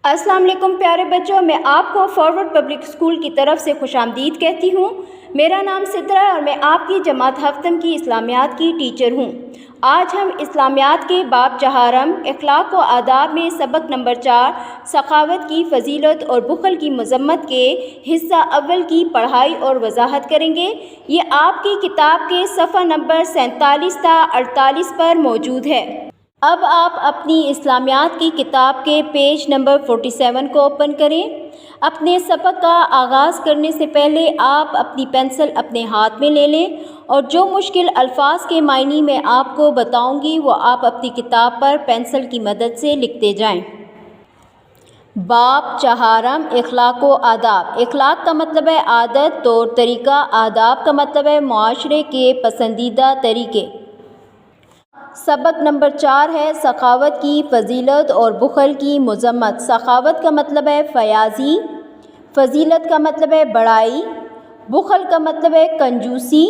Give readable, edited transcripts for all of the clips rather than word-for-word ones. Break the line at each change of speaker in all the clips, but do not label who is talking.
अस्सलाम वालेकुम प्यारे बच्चों, मैं आपको फॉरवर्ड पब्लिक स्कूल की तरफ से खुशामदीद कहती हूँ। मेरा नाम सिद्रा है और मैं आपकी जमात हफ्तम की इस्लामियात की टीचर हूँ। आज हम इस्लामियात के बाब चहारम अखलाक व आदाब में सबक नंबर 4 सखावत की फजीलत और बुखल की मजम्मत के हिस्सा अव्वल की पढ़ाई और वजाहत करेंगे। ये आपकी किताब के सफ़ा नंबर 47 ता 48 पर मौजूद है। अब आप अपनी इस्लामियात की किताब के पेज नंबर 47 को ओपन करें। अपने सबक का आगाज़ करने से पहले आप अपनी पेंसिल अपने हाथ में ले लें और जो मुश्किल अल्फाज के मायने में आपको बताऊंगी वो आप अपनी किताब पर पेंसिल की मदद से लिखते जाएं। बाब चहारम अखलाक व आदाब। अखलाक का मतलब है आदत, तौर तरीका। आदाब का मतलब है मुआशरे के पसंदीदा तरीके। सबक नंबर 4 है सखावत की फजीलत और बुखल की मजम्मत। सखावत का मतलब है फयाजी, फजीलत का मतलब है बड़ाई, बुखल का मतलब है कंजूसी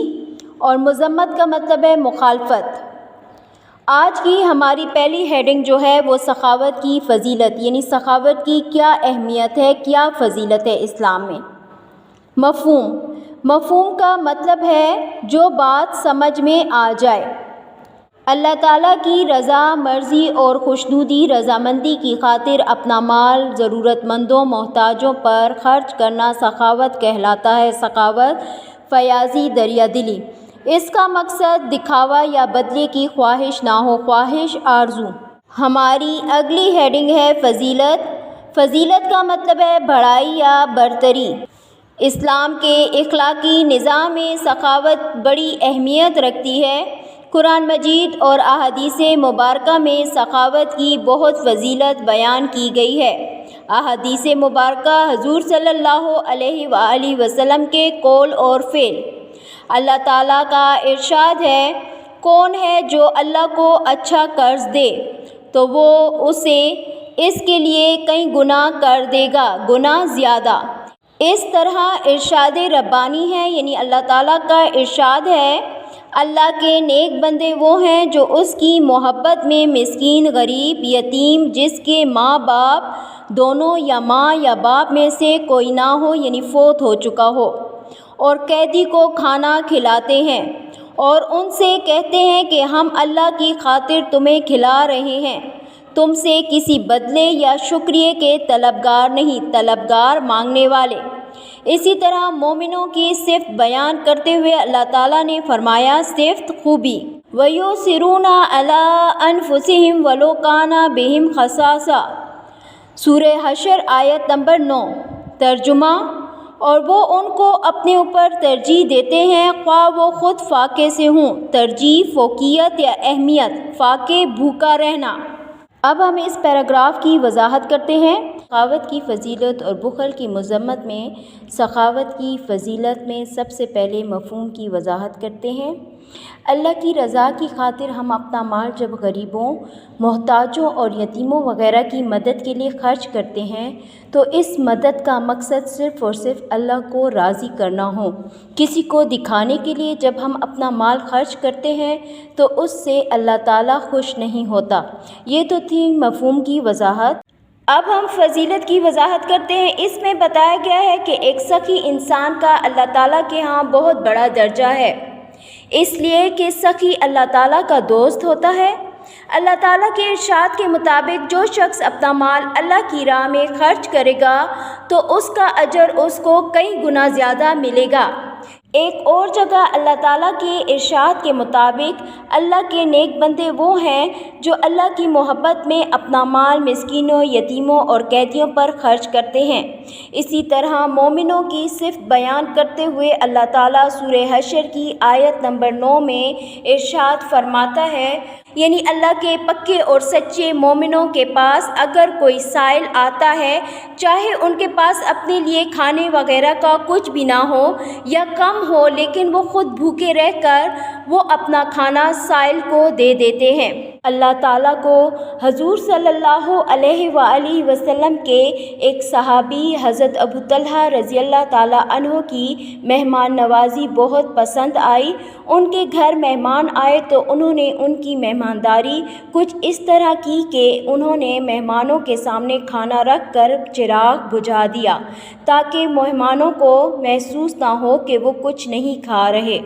और मजम्मत का मतलब है मुखालफत। आज की हमारी पहली हेडिंग जो है वो सखावत की फजीलत, यानी सखावत की क्या अहमियत है, क्या फजीलत है इस्लाम में। मफ़हूम का मतलब है जो बात समझ में आ जाए। अल्लाह ताला की रज़ा मर्ज़ी और खुशनुदी रज़ामंदी की खातिर अपना माल ज़रूरतमंदों मोहताजों पर ख़र्च करना सखावत कहलाता है। सखावत फयाजी दरिया दिली। इसका मकसद दिखावा या बदले की ख्वाहिश ना हो, ख्वाहिश आरजू। हमारी अगली हेडिंग है फजीलत। फजीलत का मतलब है बड़ाई या बरतरी। इस्लाम के इखलाकी निज़ाम में सखावत बड़ी अहमियत रखती है। कुरान मजीद और अहादीसे मुबारका में सखावत की बहुत फजीलत बयान की गई है। अहादीसे मुबारका हुज़ूर सल्लल्लाहु अलैहि वसल्लम के कौल और फ़ेल। अल्लाह ताला का इरशाद है, कौन है जो अल्लाह को अच्छा कर्ज दे तो वो उसे इसके लिए कई गुना कर देगा, गुना ज़्यादा। इस तरह इरशाद रब्बानी है, यानी अल्लाह ताला का इरशाद है, अल्लाह के नेक बंदे वो हैं जो उसकी मोहब्बत में मिस्कीन, गरीब, यतीम, जिसके माँ बाप दोनों या माँ या बाप में से कोई ना हो, यानी फ़ौत हो चुका हो, और कैदी को खाना खिलाते हैं और उनसे कहते हैं कि हम अल्लाह की खातिर तुम्हें खिला रहे हैं, तुमसे किसी बदले या शुक्रिया के तलबगार नहीं, तलबगार मांगने वाले। इसी तरह मोमिनों की सिफ़त बयान करते हुए अल्लाह ताला ने फरमाया, सिफ़त खूबी, वयुसिरूना अला अनफुसिहिम वलो काना बिहिम खसासा। सूरह हशर आयत नंबर 9। तर्जुमा, और वो उनको अपने ऊपर तरजीह देते हैं ख्वाह वो ख़ुद फ़ाक़े से हों। तरजीह फ़ौक़ियत या अहमियत, फ़ाक़े भूखा रहना। अब हम इस पैराग्राफ की वजाहत करते हैं। सखावत की फजीलत और बुखल की मजम्मत में सखावत की फजीलत में सबसे पहले मफ़हूम की वजाहत करते हैं। अल्लाह की रज़ा की खातिर हम अपना माल जब गरीबों, मोहताजों और यतीमों वग़ैरह की मदद के लिए ख़र्च करते हैं तो इस मदद का मकसद सिर्फ़ और सिर्फ अल्लाह को राज़ी करना हो। किसी को दिखाने के लिए जब हम अपना माल खर्च करते हैं तो उससे अल्लाह ताला खुश नहीं होता। ये तो थी मफ़हूम की वजाहत। अब हम फजीलत की वजाहत करते हैं। इसमें बताया गया है कि एक सखी इंसान का अल्लाह ताला के यहाँ बहुत बड़ा दर्जा है, इसलिए कि सखी अल्लाह ताला का दोस्त होता है। अल्लाह ताला के इरशाद के मुताबिक जो शख्स अपना माल अल्लाह की राह में खर्च करेगा तो उसका अजर उसको कई गुना ज़्यादा मिलेगा। एक और जगह अल्लाह ताला के इरशाद के मुताबिक अल्लाह के नेक बंदे वो हैं जो अल्लाह की मोहब्बत में अपना माल मिस्कीनों, यतीमों और कैदियों पर खर्च करते हैं। इसी तरह मोमिनों की सिफ़त बयान करते हुए अल्लाह ताला सूरह हशर की आयत नंबर 9 में इरशाद फरमाता है, यानी अल्लाह के पक्के और सच्चे मोमिनों के पास अगर कोई साइल आता है, चाहे उनके पास अपने लिए खाने वगैरह का कुछ भी ना हो या कम हो, लेकिन वो खुद भूखे रहकर वो अपना खाना साइल को दे देते हैं। اللہ تعالیٰ کو حضور صلی اللہ علیہ وآلہ وسلم کے ایک صحابی حضرت ابو طلحہ رضی اللہ تعالیٰ عنہ کی مہمان نوازی بہت پسند آئی۔ ان کے گھر مہمان آئے تو انہوں نے ان کی مہمانداری کچھ اس طرح کی کہ انہوں نے مہمانوں کے سامنے کھانا رکھ کر چراغ بجھا دیا تاکہ مہمانوں کو محسوس نہ ہو کہ وہ کچھ نہیں کھا رہے۔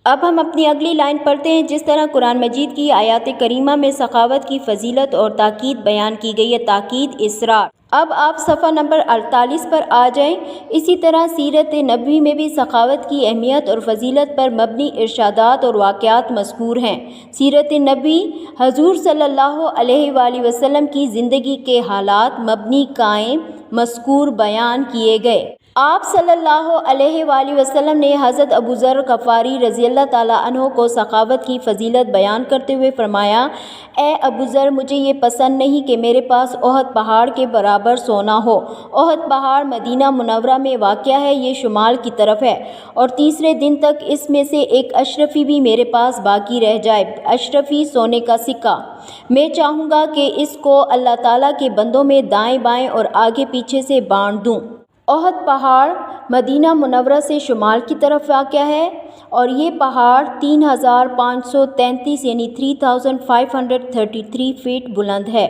اب ہم اپنی اگلی لائن پڑھتے ہیں۔ جس طرح قرآن مجید کی آیات کریمہ میں سخاوت کی فضیلت اور تاکید بیان کی گئی ہے، تاکید اصرار۔ اب آپ صفحہ نمبر 48 پر آ جائیں۔ اسی طرح سیرت نبوی میں بھی سخاوت کی اہمیت اور فضیلت پر مبنی ارشادات اور واقعات مذکور ہیں۔ سیرت نبوی حضور صلی اللہ علیہ وآلہ وسلم کی زندگی کے حالات مبنی قائم مذکور بیان کیے گئے۔ آپ صلی اللہ علیہ وآلہ وسلم نے حضرت ابو ذر غفاری رضی اللہ تعالیٰ عنہ کو سخاوت کی فضیلت بیان کرتے ہوئے فرمایا، اے ابو ذر، مجھے یہ پسند نہیں کہ میرے پاس احد پہاڑ کے برابر سونا ہو۔ احد پہاڑ مدینہ منورہ میں واقع ہے، یہ شمال کی طرف ہے، اور تیسرے دن تک اس میں سے ایک اشرفی بھی میرے پاس باقی رہ جائے، اشرفی سونے کا سکہ۔ میں چاہوں گا کہ اس کو اللہ تعالیٰ کے بندوں میں دائیں بائیں اور آگے پیچھے سے بانٹ دوں۔ احد پہاڑ مدینہ منورہ سے شمال کی طرف واقع ہے اور یہ پہاڑ 3533 یعنی 3533 فیٹ بلند ہے۔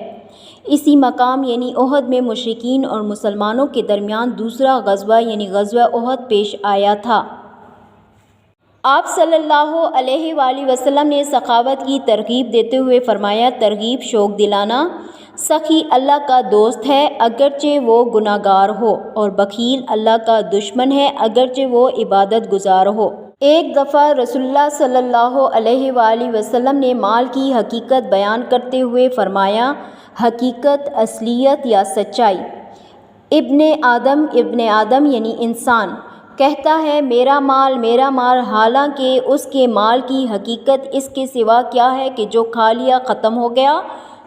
اسی مقام یعنی احد میں مشرکین اور مسلمانوں کے درمیان دوسرا غزوہ یعنی غزوہ احد پیش آیا تھا۔ آپ صلی اللہ علیہ وآلہ وسلم نے سخاوت کی ترغیب دیتے ہوئے فرمایا، ترغیب شوق دلانا، سخی اللہ کا دوست ہے اگرچہ وہ گناہ گار ہو، اور بخیل اللہ کا دشمن ہے اگرچہ وہ عبادت گزار ہو۔ ایک دفعہ رسول اللہ صلی اللہ علیہ وآلہ وسلم نے مال کی حقیقت بیان کرتے ہوئے فرمایا، حقیقت، اصلیت یا سچائی۔ ابن آدم یعنی انسان کہتا ہے میرا مال، حالانکہ اس کے مال کی حقیقت اس کے سوا کیا ہے کہ جو کھا لیا ختم ہو گیا،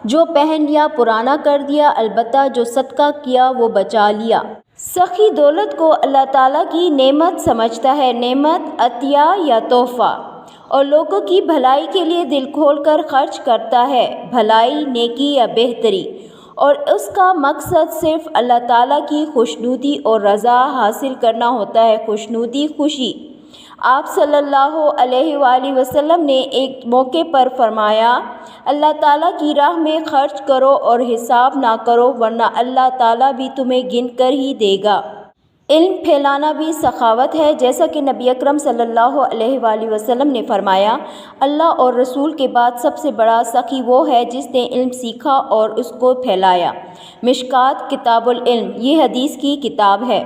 جو پہن لیا پرانا کر دیا، البتہ جو صدقہ کیا وہ بچا لیا۔ سخی دولت کو اللہ تعالیٰ کی نعمت سمجھتا ہے، نعمت، عطیہ یا تحفہ، اور لوگوں کی بھلائی کے لیے دل کھول کر خرچ کرتا ہے، بھلائی، نیکی یا بہتری، اور اس کا مقصد صرف اللہ تعالیٰ کی خوشنودی اور رضا حاصل کرنا ہوتا ہے، خوشنودی، خوشی۔ آپ صلی اللہ علیہ وآلہ وسلم نے ایک موقع پر فرمایا، اللہ تعالیٰ کی راہ میں خرچ کرو اور حساب نہ کرو، ورنہ اللہ تعالیٰ بھی تمہیں گن کر ہی دے گا۔ علم پھیلانا بھی سخاوت ہے، جیسا کہ نبی اکرم صلی اللہ علیہ وآلہ وسلم نے فرمایا، اللہ اور رسول کے بعد سب سے بڑا سخی وہ ہے جس نے علم سیکھا اور اس کو پھیلایا۔ مشکات کتاب العلم، یہ حدیث کی کتاب ہے۔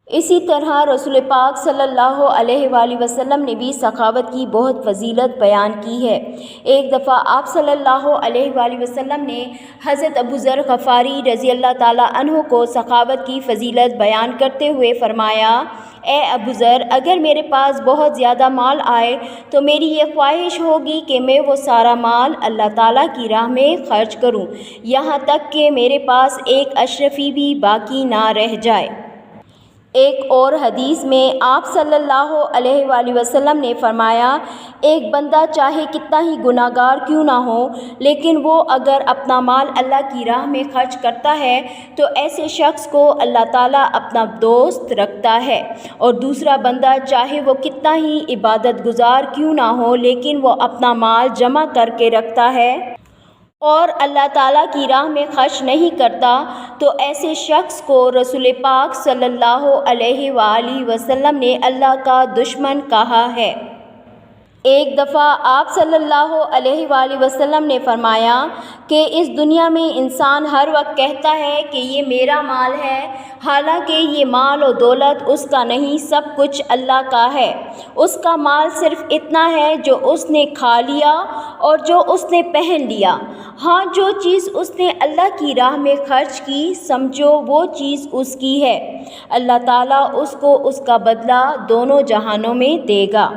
اسی طرح رسول پاک صلی اللہ علیہ وآلہ وسلم نے بھی سخاوت کی بہت فضیلت بیان کی ہے۔ ایک دفعہ آپ صلی اللہ علیہ وآلہ وسلم نے حضرت ابو ذر غفاری رضی اللہ تعالیٰ عنہ کو سخاوت کی فضیلت بیان کرتے ہوئے فرمایا، اے ابو ذر، اگر میرے پاس بہت زیادہ مال آئے تو میری یہ خواہش ہوگی کہ میں وہ سارا مال اللہ تعالیٰ کی راہ میں خرچ کروں، یہاں تک کہ میرے پاس ایک اشرفی بھی باقی نہ رہ جائے۔ ایک اور حدیث میں آپ صلی اللہ علیہ وآلہ وسلم نے فرمایا، ایک بندہ چاہے کتنا ہی گناہ گار کیوں نہ ہو، لیکن وہ اگر اپنا مال اللہ کی راہ میں خرچ کرتا ہے تو ایسے شخص کو اللہ تعالیٰ اپنا دوست رکھتا ہے، اور دوسرا بندہ چاہے وہ کتنا ہی عبادت گزار کیوں نہ ہو، لیکن وہ اپنا مال جمع کر کے رکھتا ہے اور اللہ تعالیٰ کی راہ میں خرچ نہیں کرتا تو ایسے شخص کو رسول پاک صلی اللہ علیہ وآلہ وسلم نے اللہ کا دشمن کہا ہے۔ ایک دفعہ آپ صلی اللہ علیہ وآلہ وسلم نے فرمایا کہ اس دنیا میں انسان ہر وقت کہتا ہے کہ یہ میرا مال ہے، حالانکہ یہ مال و دولت اس کا نہیں، سب کچھ اللہ کا ہے۔ اس کا مال صرف اتنا ہے جو اس نے کھا لیا اور جو اس نے پہن لیا۔ ہاں، جو چیز اس نے اللہ کی راہ میں خرچ کی، سمجھو وہ چیز اس کی ہے، اللہ تعالیٰ اس کو اس کا بدلہ دونوں جہانوں میں دے گا۔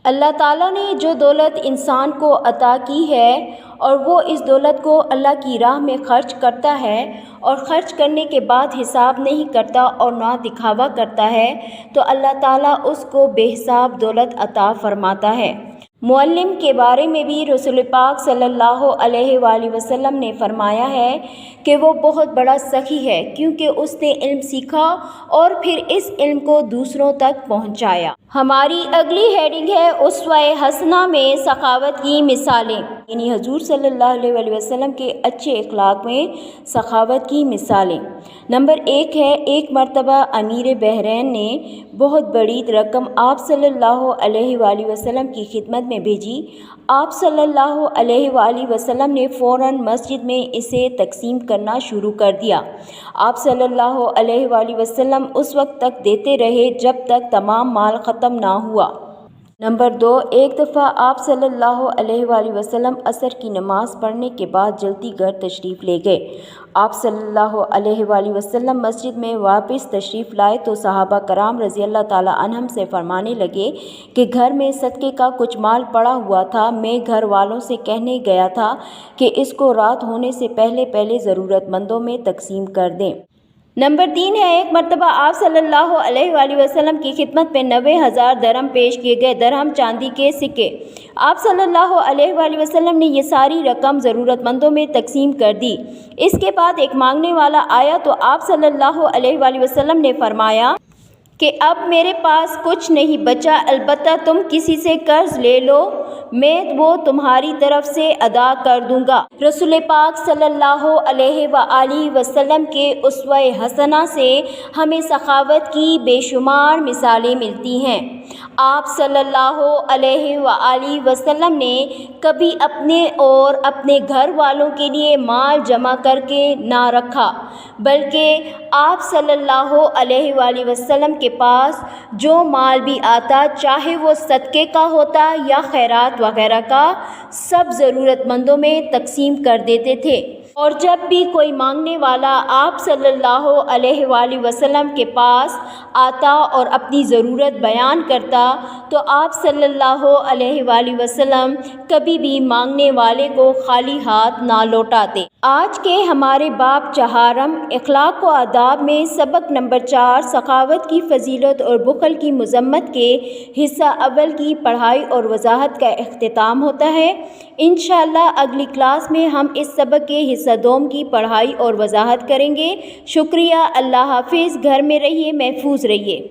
اللہ تعالیٰ نے جو دولت انسان کو عطا کی ہے اور وہ اس دولت کو اللہ کی راہ میں خرچ کرتا ہے اور خرچ کرنے کے بعد حساب نہیں کرتا اور نہ دکھاوا کرتا ہے، تو اللہ تعالیٰ اس کو بے حساب دولت عطا فرماتا ہے۔ मुअल्लिम के बारे में भी रसूल पाक सल्लल्लाहु अलैहि वाली वसल्लम ने फरमाया है कि वो बहुत बड़ा सखी है, क्योंकि उसने इल्म सीखा और फिर इस इल्म को दूसरों तक पहुंचाया। हमारी अगली हेडिंग है उसवा-ए हसना में सखावत की मिसालें, यानी हजूर सल्लल्लाहु अलैहि वसल्लम के अच्छे अखलाक में सखावत की मिसालें। नंबर 1 है, एक मरतबा अमीर बहरैन ने बहुत बड़ी रकम आप सल्लल्लाहु अलैहि वाली वसल्लम की खिदमत में भेजी। आप सल्लल्लाहु अलैहि वाली वसल्लम ने फ़ौरन मस्जिद में इसे तकसीम करना शुरू कर दिया। आप सल्लल्लाहु अलैहि वाली वसल्लम उस वक्त तक देते रहे जब तक तमाम माल ख़त्म ना हुआ। नंबर 2, एक दफ़ा आप सल्लल्लाहु अलैहि वाली वसल्लम असर की नमाज़ पढ़ने के बाद जल्दी घर तशरीफ़ ले गए। आप सल्लल्लाहु अलैहि वाली वसल्लम मस्जिद में वापस तशरीफ़ लाए तो सहाबा कराम रज़ी अल्लाह ताला अन्हुम से फरमाने लगे कि घर में सदक़े का कुछ माल पड़ा हुआ था, मैं घर वालों से कहने गया था कि इसको रात होने से पहले पहले ज़रूरतमंदों में तकसीम कर दें। नंबर 3 है, एक मरतबा आप सल्लल्लाहु अलैहि वसल्लम की खिदमत में 90,000 दरहम पेश किए गए, दरहम चांदी के सिक्के। आप सल्लल्लाहु अलैहि वसल्लम ने ये सारी रकम ज़रूरतमंदों में तकसीम कर दी। इसके बाद एक मांगने वाला आया तो आप सल्लल्लाहु अलैहि वसल्लम ने फरमाया कि अब मेरे पास कुछ नहीं बचा, अलबत्ता तुम किसी से कर्ज ले लो, मैं वो तुम्हारी तरफ से अदा कर दूंगा। रसूल पाक सल्लल्लाहु अलैहि वसल्लम के उसवा-ए हसना से हमें सखावत की बेशुमार मिसालें मिलती हैं। आप सल्लल्लाहु अलैहि वसल्लम ने कभी अपने और अपने घर वालों के लिए माल जमा करके ना रखा, बल्कि आप सल्लल्लाहु अलैहि वसल्लम के पास जो माल भी आता, चाहे वो सदक़े का होता या खैरात वगैरह का, सब ज़रूरतमंदों में तकसीम कर देते थे। और जब भी कोई मांगने वाला आप सल्लल्लाहु अलैहि वसल्लम के पास आता और अपनी ज़रूरत बयान करता तो आप सल्लल्लाहु अलैहि वसल्लम कभी भी मांगने वाले को खाली हाथ ना लौटाते। आज के हमारे बाब चहारम इखलाक व आदाब में सबक नंबर 4 सखावत की फ़जीलत और बुख़ल की मज़म्मत के हिस्सा अव्वल की पढ़ाई और वज़ाहत का इख्तिताम होता है। इंशाअल्लाह अगली क्लास में हम इस सबक के हिस्सा दोम की पढ़ाई और वज़ाहत करेंगे। शुक्रिया, अल्लाह हाफ़िज़। घर में रहिए, महफूज रहिए।